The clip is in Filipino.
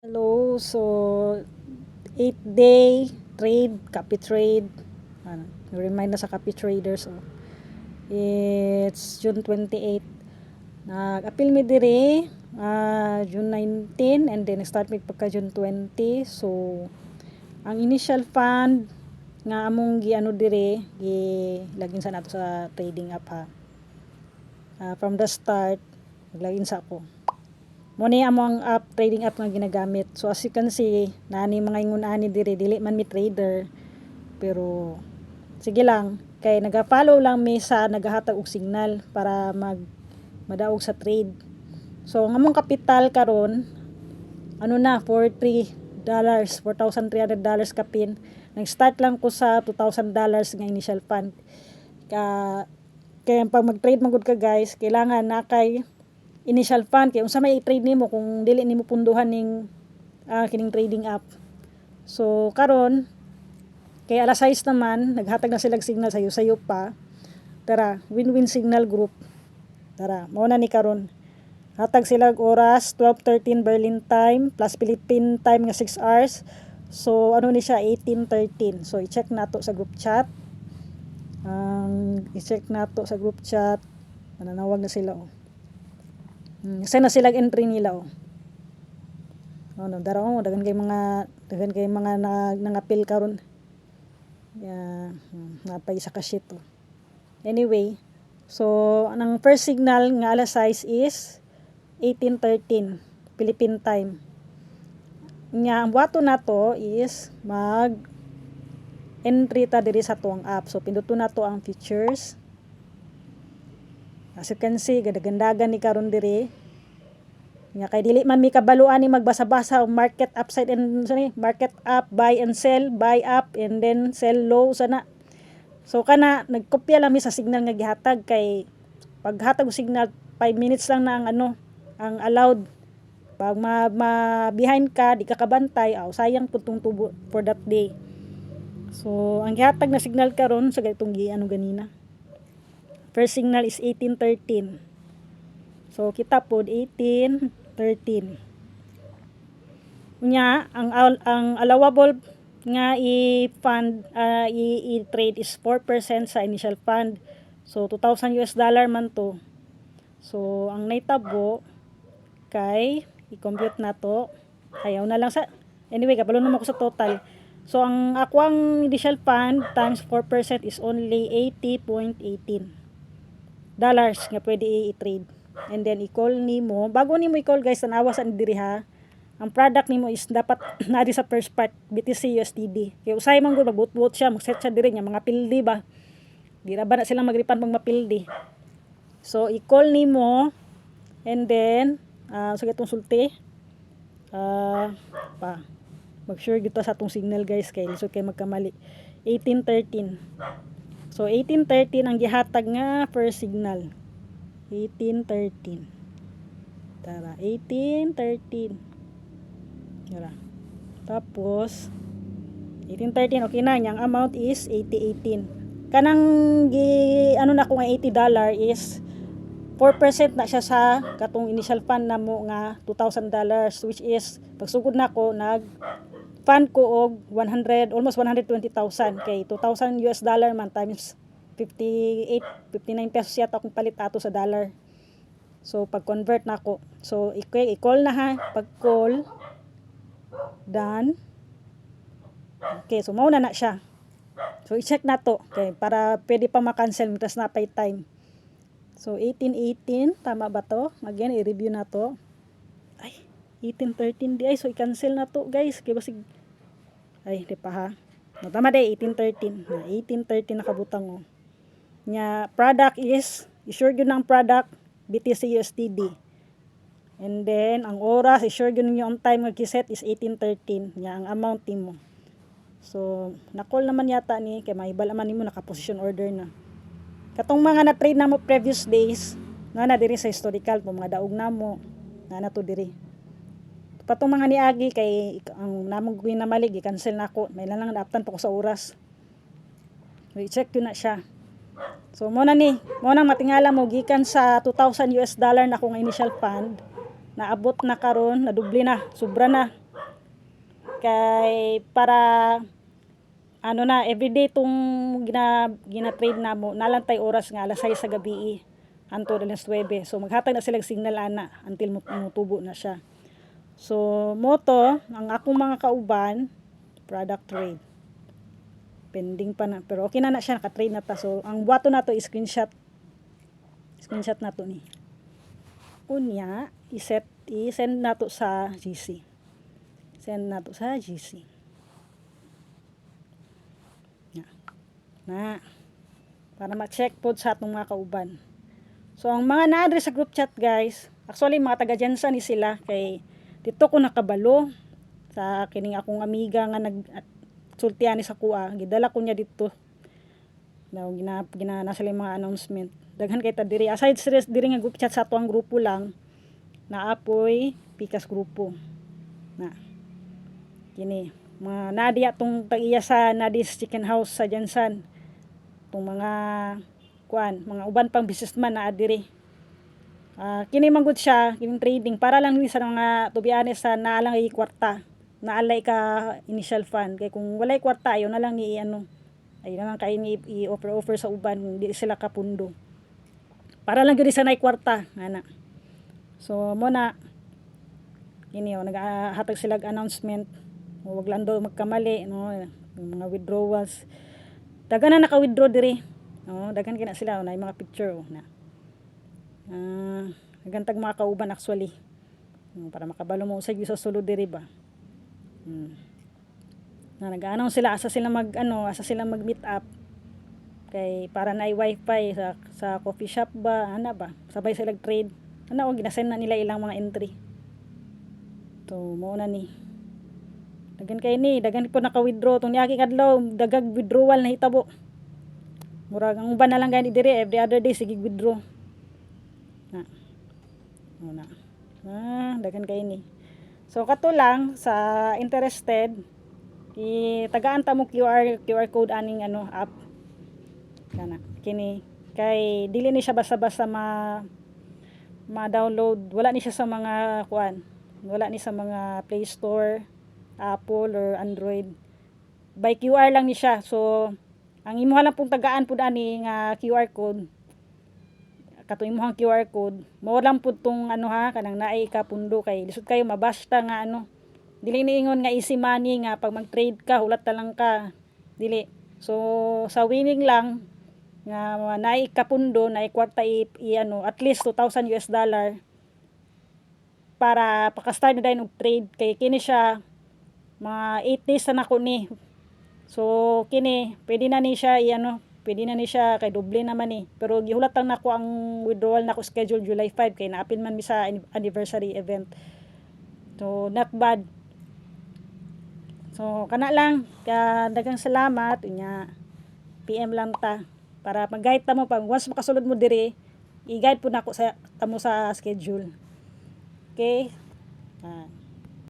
Hello, so 8-day trade, copy trade. Remind na sa copy traders. It's June 28. Nag-appeal mi dire June 19 and then start mi pagka June 20. So ang initial fund nga among giano dire lagin sa nato sa trading app ha. From the start naglagin sa ako. Mo ni among app, trading app nga ginagamit. So as you can see, nani mga ingon ani dire dili man mi trader. Pero sige lang kay naga-follow lang mi sa nagahatag og signal para madaog sa trade. So ang among kapital karon ano na $4,300 kapin. Nag-start lang ko sa $2,000 nga initial fund. Kaya pag mag-trade magud ka guys, kailangan na kay initial fund kay unsa may i-trade nimo kung dili nimo punduhan ning kining trading app. So karon kay alas 6 naman naghatag na sila signal sayo pa. Tara, win-win signal group. Tara, mao na ni karon. Hatag sila oras 12:13 Berlin time plus Philippine time nga 6 hours. So ano ni siya 18:13. So i-check nato sa group chat. I-check nato sa group chat. Nanawag na sila send na sila entry nila dagan kay mga nangapil karon. Napay sa ka-sheet Anyway, so ang first signal nga alas 6 is 18:13 Philippine time. Nya ang buhaton nato is mag entry ta diri sa tuang app. So pinduton nato ang features. As you can see, gadagandagan ni karon diri. Nga kay dili man mi kabaluan ni magbasa-basa og market upside and market up, buy and sell, buy up and then sell low sana. So kana nagkopya lang mi sa signal nga gihatag kay paghatag og signal 5 minutes lang na ang allowed. Pag behind ka, di ka kabantay, sayang pud tong tubo for that day. So ang gihatag na signal karon sa gatong ganina. First signal is 18:13. So kita pod 18:13. Nya ang allowable nga i-fund i-trade is 4% sa initial fund. So $2,000 man to. So ang naitabo kay i-compute nato. Ayaw na lang sa anyway kabalo naman ko sa total. So ang akwang initial fund times 4% is only $80.18 nga pwede i-trade. And then i-call nimo, bago nimo i-call guys, tanawa sa diri ha. Ang product nimo is dapat na di sa first part BTC USDD. Kay usay man gud magbut-but siya, mag-set siya diri nga mga pildi ba. Di ra ba na sila magripan pag mapildi. So i-call nimo and then so gatong sulti mag-sure gito sa atong signal guys kay lisod kay magkamali. 18:13. So 18:13 ang gihatag nga first signal. 18:13. Tara, 18:13. Tara. Tapos 18:13 okay na, yang amount is 80.18. Kanang na ko nga $80 is 4% na siya sa katong initial fund namo nga $2,000 which is pagsugod nako fund ko og almost 120,000 kay $2,000 man times 59 pesos yata akong palit ato sa dollar. So pag convert nako. So i-call na ha. Pag call done. Okay, so mao na siya. So i-check nato okay para pwede pa ma-cancel mitas na pay time. So 18:18 tama ba to? Again i-review nato. 18:13 di ay so i-cancel na to guys kay basig di pa ha. Tama day 18:13. 18:13 nakabutang nya product is i-sure gyud ng product BTC USDD. And then ang oras i-sure gyud ninyo on time nga giset is 18:13 nya ang amount nimo. So na-call naman yata ni kay mahibal man nimo naka-position order na. Katong mga na-trade namo previous days na diri sa historical po mga daog namo na to diri. Patong mga niagi kay ang namong ginamalig i-cancel nako. May lang naaptan pa ko sa oras. I-check yun na siya. So mo nang matingala mo gikan sa $2,000 na akong initial fund naabot na karon na doble na, sobra na. kay para ano na everyday tong gina-trade na mo nalantay oras nga alas 6 sa gabi anto alas 9. So maghatag na sila signal ana until mutubo na siya. So moto ang akong mga kauban product trade. Pending pa na pero okay na siya naka-trade na ta. So ang buhaton nato screenshot nato ni. Unya i-send nato sa GC. Send nato sa GC. Na para ma-check po sa atong mga kauban. So ang mga na-address sa group chat guys, actually mga taga Jensen ni sila kay dito ko nakabalo sa kining akong amiga nga nagsultian ni sa kuha, gidala ko niya dito. Daw gina sila mga announcement. Daghan kay ta diri aside stress diri nga group chat sa tuang grupo lang naapoy pikas grupo. Na kini mga nadia tong tag-iya sa Nadis Chicken House sa Jensen. Tong mga mga uban pang businessman na adiri. Kini manggod siya, kining trading para lang ni sa mga to be honest sa naalang ay kwarta. Naalay ka initial fund kay kung walay kwarta ayo na lang i-ano. Ay na lang kay i-offer sa uban hindi sila kapundo. Para lang gyud sa nay kwarta ana. So mo na kini nagahatag sila announcement. Huwag lang daw magkamali no, yung mga withdrawals. Dagan na naka-withdraw diri. Dagan kina sila na yung mga picture na. Nagantag mga kauban actually. Para makabalo mo sa sulod diri ba. Na nag-announce sila asa sila mag-meet up. Kay para na wifi sa coffee shop ba, ana ba? Sabay sila trade. Ana o ginasend na nila ilang mga entry. To mo na ni. Dagan po naka-withdraw tong niagi kadlaw, dagag withdrawal na hitabo. Murag ang uban na lang gani diri every other day sige withdraw. Dagan kay ni. So kato lang sa interested tagaan ta mo QR code aning app. Kana kini kay dili ni siya basta-basta ma-download, wala ni siya sa mga wala ni sa mga Play Store, Apple or Android. By QR lang ni siya. So ang imuha lang pong tagaan pud ani nga QR code. Kato imuhang QR code, mao lang pud tong kanang naay ka pundo kay lisod kayo mabasta nga dili niingon nga easy money nga pag mag-trade ka hulat ta lang ka. Dili. So sa winning lang nga naay ka pundo, naay kwarta at least $2,000 para paka-start na dayon og trade kay kini siya mga 8 days na nako ni. So kini pwede na ni siya kay doble naman pero gihulat lang nako ang withdrawal nako schedule July 5 kay naapil man mi sa anniversary event. So not bad. So kana lang daghang salamat unya PM lang ta para mag-guide ta mo pag once makasulod mo diri i-guide po nako sa schedule. Okay?